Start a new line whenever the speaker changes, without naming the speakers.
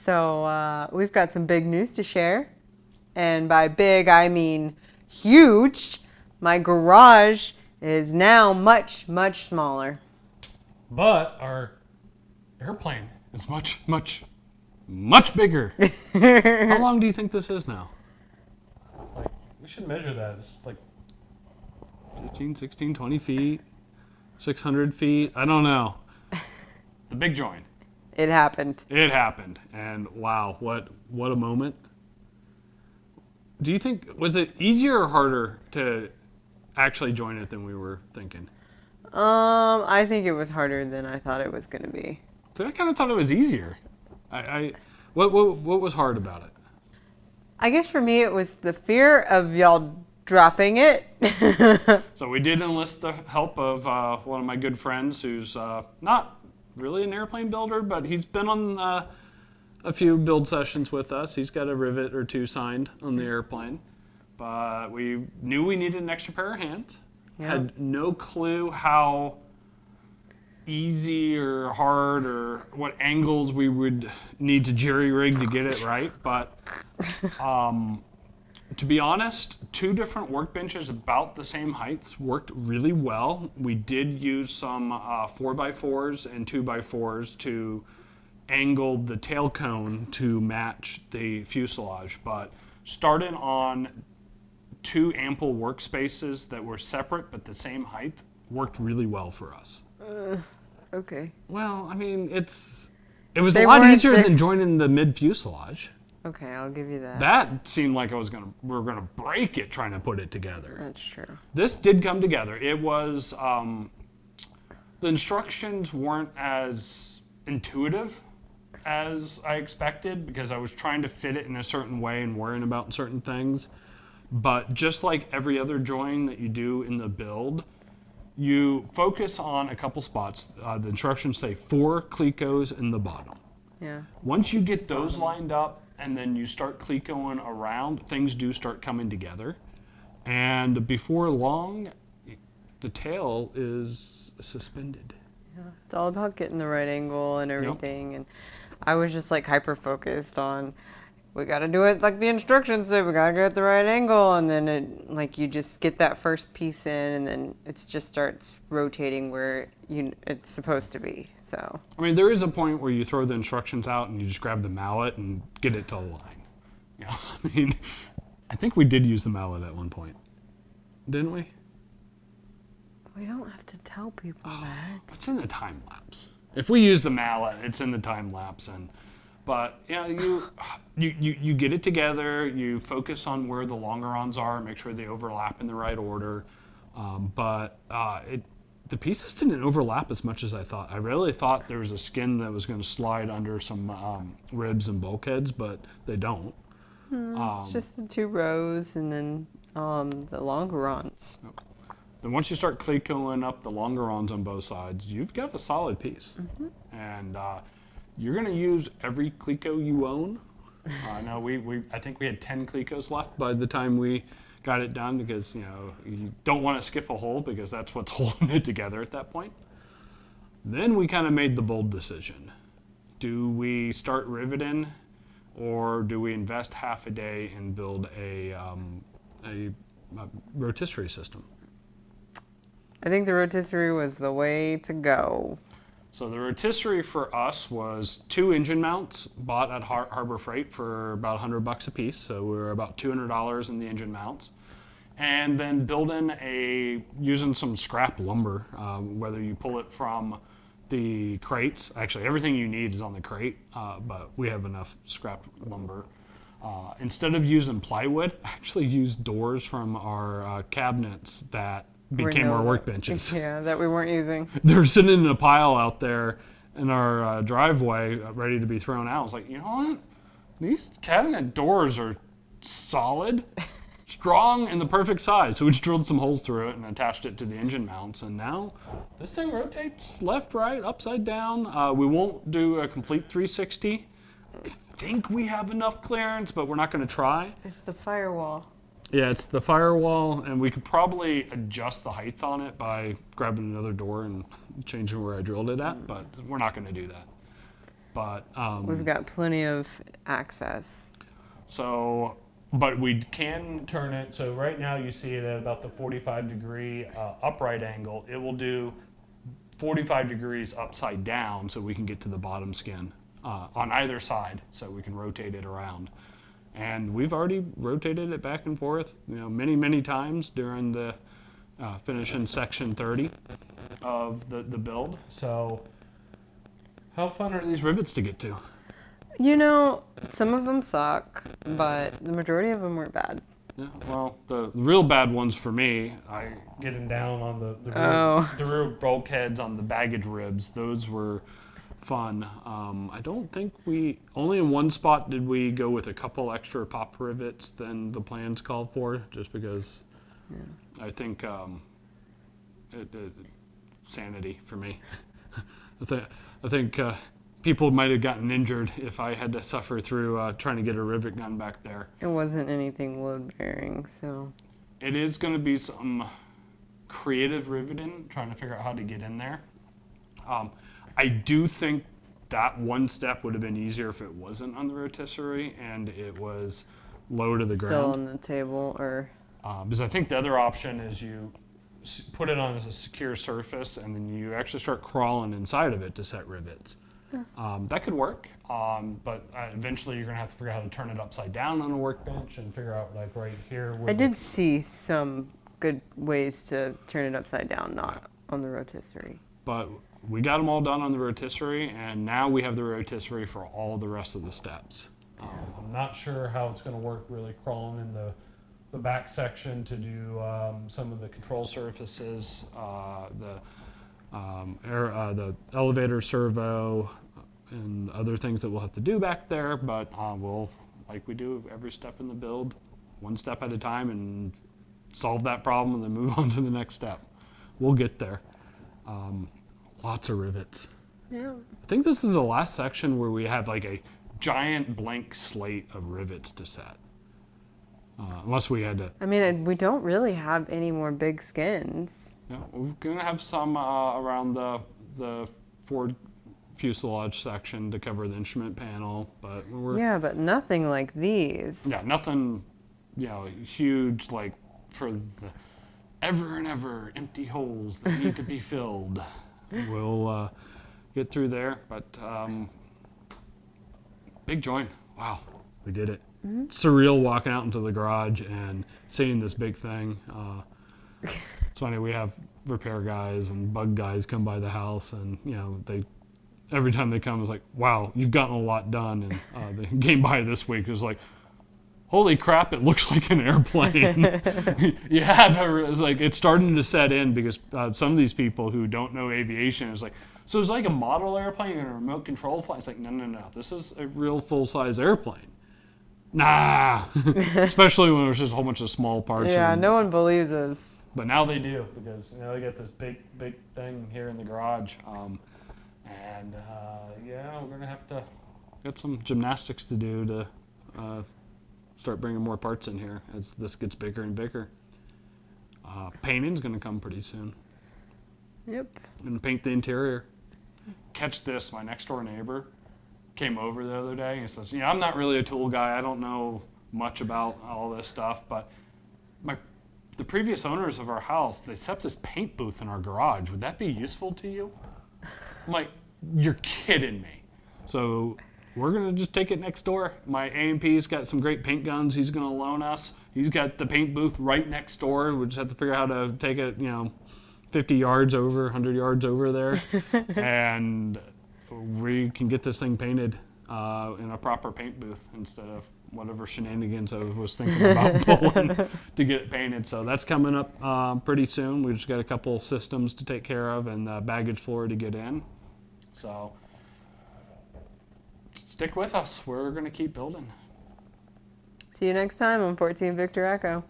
So we've got some big news to share. And by big, I mean huge. My garage is now much, much smaller.
But our airplane is much, much, much bigger. How long do you think this is now? Like, we should measure that. It's like 15, 16, 20 feet, 600 feet. I don't know. The big join.
It happened.
It happened. And wow, what a moment. Do you think, was it easier or harder to actually join it than we were thinking?
I think it was harder than I thought it was going to be.
So I kind of thought it was easier. What was hard about it?
I guess for me it was the fear of y'all dropping it.
So we did enlist the help of one of my good friends who's not really an airplane builder, but he's been on a few build sessions with us. He's got a rivet or two signed on the airplane. But we knew we needed an extra pair of hands.
Yeah.
Had no clue how easy or hard or what angles we would need to jerry-rig to get it right. But to be honest, two different workbenches about the same heights worked really well. We did use some 4x4s and 2x4s to angle the tail cone to match the fuselage. But starting on two ample workspaces that were separate but the same height worked really well for us.
Okay.
Well, I mean, it was a lot easier than joining the mid fuselage.
Okay, I'll give you that.
That seemed like we were gonna break it trying to put it together.
That's true.
This did come together. It was the instructions weren't as intuitive as I expected because I was trying to fit it in a certain way and worrying about certain things. But just like every other join that you do in the build, you focus on a couple spots. The instructions say 4 clecos in the bottom.
Yeah.
Once you get those lined up and then you start clecoing around, things do start coming together. And before long, the tail is suspended.
Yeah. It's all about getting the right angle and everything. Yep. And I was just like hyper focused on, we got to do it like the instructions say, we got to get at the right angle. And then you just get that first piece in and then it just starts rotating where it's supposed to be. So,
I mean, there is a point where you throw the instructions out and you just grab the mallet and get it to align. You know, I mean, I think we did use the mallet at one point, didn't we?
We don't have to tell people that.
It's in the time lapse. If we use the mallet, it's in the time lapse. But you get it together. You focus on where the longerons are, make sure they overlap in the right order. The pieces didn't overlap as much as I thought. I really thought there was a skin that was going to slide under some ribs and bulkheads, but they don't.
It's just the 2 rows and then the longerons.
Then once you start clecoing up the longerons on both sides, you've got a solid piece. Mm-hmm. And you're going to use every cleco you own. I think we had 10 clecos left by the time we got it done because, you don't want to skip a hole because that's what's holding it together at that point. Then we kind of made the bold decision. Do we start riveting or do we invest half a day and build a rotisserie system?
I think the rotisserie was the way to go.
So the rotisserie for us was 2 engine mounts bought at Harbor Freight for about $100 a piece. So we were about $200 in the engine mounts. And then using some scrap lumber, whether you pull it from the crates. Actually, everything you need is on the crate, but we have enough scrap lumber. Instead of using plywood, I actually used doors from our cabinets that became our workbenches.
Yeah, that we weren't using.
They're sitting in a pile out there in our driveway, ready to be thrown out. I was like, you know what? These cabinet doors are solid, strong, and the perfect size. So we just drilled some holes through it and attached it to the engine mounts. And now this thing rotates left, right, upside down. We won't do a complete 360. I think we have enough clearance, but we're not going to try.
It's the firewall.
Yeah, it's the firewall, and we could probably adjust the height on it by grabbing another door and changing where I drilled it at, but we're not going to do that. but
we've got plenty of access.
So, but we can turn it. So right now you see it at about the 45-degree upright angle. It will do 45 degrees upside down, so we can get to the bottom skin on either side, so we can rotate it around. And we've already rotated it back and forth, many times during the finishing section 30 of the build. So how fun are these rivets to get to?
Some of them suck, but the majority of them weren't bad.
Yeah, well, the real bad ones for me, getting down on the rear bulkheads on the baggage ribs, those were fun. I don't think only in one spot did we go with a couple extra pop rivets than the plans called for, just because I think sanity for me. I think people might have gotten injured if I had to suffer through trying to get a rivet gun back there.
It wasn't anything load bearing, so.
It is going to be some creative riveting, trying to figure out how to get in there. I do think that one step would have been easier if it wasn't on the rotisserie and it was low to the ground.
Still on the table, or?
Because I think the other option is you put it on as a secure surface and then you actually start crawling inside of it to set rivets. That could work, but eventually you're going to have to figure out how to turn it upside down on a workbench and figure out, like, right here.
I did see some good ways to turn it upside down, not on the rotisserie.
But we got them all done on the rotisserie, and now we have the rotisserie for all the rest of the steps. I'm not sure how it's going to work really crawling in the back section to do some of the control surfaces, the elevator servo, and other things that we'll have to do back there, but we'll, like we do every step in the build, one step at a time, and solve that problem and then move on to the next step. We'll get there. Lots of rivets.
Yeah.
I think this is the last section where we have like a giant blank slate of rivets to set. Unless we had to...
I mean, we don't really have any more big skins.
Yeah, we're going to have some around the forward fuselage section to cover the instrument panel, but
yeah, but nothing like these.
Yeah, nothing, huge, like for the ever and ever empty holes that need to be filled. We'll get through there, but big joint. Wow, we did it. Mm-hmm. Surreal walking out into the garage and seeing this big thing. It's funny, we have repair guys and bug guys come by the house, and they every time they come, it's like, wow, you've gotten a lot done. And they came by this week, it was like, holy crap, it looks like an airplane. It's like, it's starting to set in, because some of these people who don't know aviation is like, so it's like a model airplane and a remote control flight. It's like, no, this is a real full-size airplane. Nah, especially when there's just a whole bunch of small parts.
Yeah, no one believes us.
But now they do, because they got this big thing here in the garage. We're going to have to get some gymnastics to do to start bringing more parts in here as this gets bigger and bigger. Painting's going to come pretty soon.
Yep.
And paint the interior. Catch this, my next door neighbor came over the other day and he says, I'm not really a tool guy. I don't know much about all this stuff, but the previous owners of our house, they set this paint booth in our garage. Would that be useful to you? I'm like, you're kidding me. So we're going to just take it next door. My A&P's got some great paint guns he's going to loan us. He's got the paint booth right next door. We just have to figure out how to take it, 50 yards over, 100 yards over there. And we can get this thing painted in a proper paint booth instead of whatever shenanigans I was thinking about pulling to get it painted. So that's coming up pretty soon. We just got a couple systems to take care of and the baggage floor to get in. So stick with us. We're going to keep building.
See you next time on 14 Victor Echo.